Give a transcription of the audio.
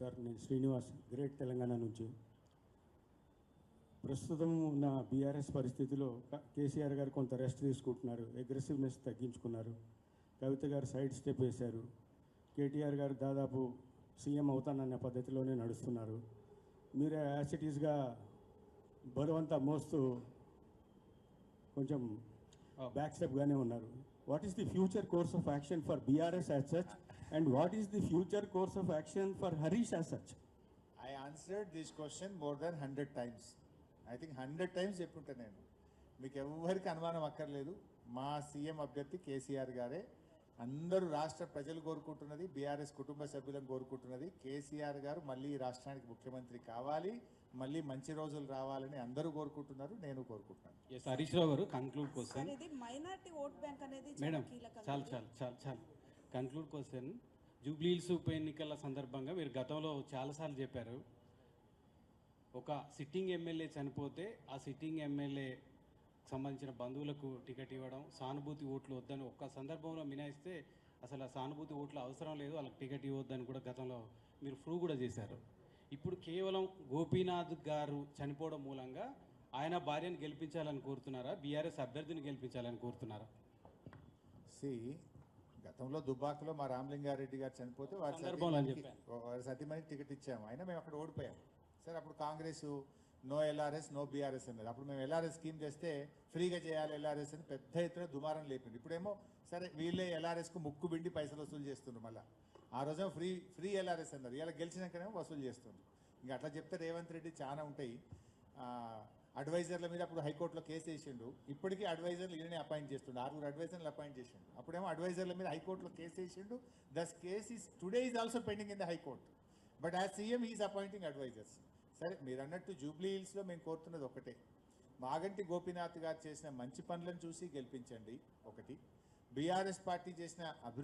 Sir. నేను Srinivas, great Telangana నుంచి. ప్రస్తుతం ఉన్న బీఆర్ఎస్ పరిస్థితిలో కేసీఆర్ గారు కొంత రెస్ట్ తీసుకుంటున్నారు, అగ్రెసివ్నెస్ తగ్గించుకున్నారు. కవిత గారు సైడ్ స్టెప్ వేశారు. కేటీఆర్ గారు దాదాపు సీఎం అవుతానన్న పద్ధతిలోనే నడుస్తున్నారు. మీరు యాసిటీస్గా బరువంతా మోస్తూ కొంచెం బ్యాక్ స్టెప్గానే ఉన్నారు. What is the future course of action for BRS as such and what is the future course of action for Harish as such? I answered this question more than 100 times. I think 100 times చెప్పుంటా నేను. మీకు ఎవరికి అనుమానం అక్కర్లేదు, మా CM అభ్యర్థి కేసీఆర్ గారే. అందరూ రాష్ట్ర ప్రజలు కోరుకుంటున్నది, బీఆర్ఎస్ కుటుంబ సభ్యులను కోరుకుంటున్నది కేసీఆర్ గారు మళ్ళీ ఈ రాష్ట్రానికి ముఖ్యమంత్రి కావాలి, మళ్ళీ మంచి రోజులు రావాలని అందరూ కోరుకుంటున్నారు, నేను కోరుకుంటున్నాను. హరీష్ రావు గారు కంక్లూడ్ క్వశ్చన్. ఇది మైనారిటీ ఓట్ బ్యాంక్ అనేది మేడం చాలు కంక్లూడ్ క్వశ్చన్. జూబ్లీ హిల్స్ ఉప ఎన్నికల సందర్భంగా మీరు గతంలో చాలాసార్లు చెప్పారు, ఒక సిట్టింగ్ ఎమ్మెల్యే చనిపోతే ఆ సిట్టింగ్ ఎమ్మెల్యే సంబంధించిన బంధువులకు టికెట్ ఇవ్వడం, సానుభూతి ఓట్లు వద్దని ఒక్క సందర్భంలో మినాయిస్తే అసలు ఆ సానుభూతి ఓట్లు అవసరం లేదు, వాళ్ళకి టికెట్ ఇవ్వద్దని కూడా గతంలో మీరు ప్రూవ్ కూడా చేశారు. ఇప్పుడు కేవలం గోపీనాథ్ గారు చనిపోవడం మూలంగా ఆయన భార్యను గెలిపించాలని కోరుతున్నారా, బీఆర్ఎస్ అభ్యర్థిని గెలిపించాలని కోరుతున్నారా? గతంలో దుబ్బాకలో మా రామలింగారెడ్డి గారు చనిపోతే వారి సతీమణికి టికెట్ ఇచ్చాము, అయినా మేము అక్కడ ఓడిపోయాం. సరే, అప్పుడు Congress no LRS no BRS అన్నది. అప్పుడు మేము ఎల్ఆర్ఎస్ స్కీమ్ చేస్తే ఫ్రీగా చేయాలి ఎల్ఆర్ఎస్ అని పెద్ద ఎత్తున దుమారం లేపింది. ఇప్పుడేమో సరే వీళ్ళే ఎల్ఆర్ఎస్కు ముక్కు బిండి పైసలు వసూలు చేస్తున్నారు. మళ్ళీ ఆ రోజేమో ఫ్రీ ఎల్ఆర్ఎస్ అన్నారు, ఇలా గెలిచినాకనేమో వసూలు చేస్తున్నారు. ఇంకా అట్లా చెప్తే రేవంత్ రెడ్డి చాలా ఉంటాయి. అడ్వైజర్ల మీద అప్పుడు హైకోర్టులో కేసు వేసిండు, ఇప్పటికీ అడ్వైజర్లు ఈయననే అపాయింట్ చేస్తుండు, 6 అడ్వైజర్లు అపాయింట్ చేసిండు. అప్పుడేమో అడ్వైజర్ల మీద హైకోర్టులో కేసు వేసిండు. This case is today is also pending in the high court, but as CM is appointing advisers. సరే, మీరు అన్నట్టు జూబ్లీ హిల్స్లో మేము కోరుతున్నది ఒకటే, మాగంటి గోపీనాథ్ గారు చేసిన మంచి పనులను చూసి గెలిపించండి ఒకటి. బీఆర్ఎస్ పార్టీ చేసిన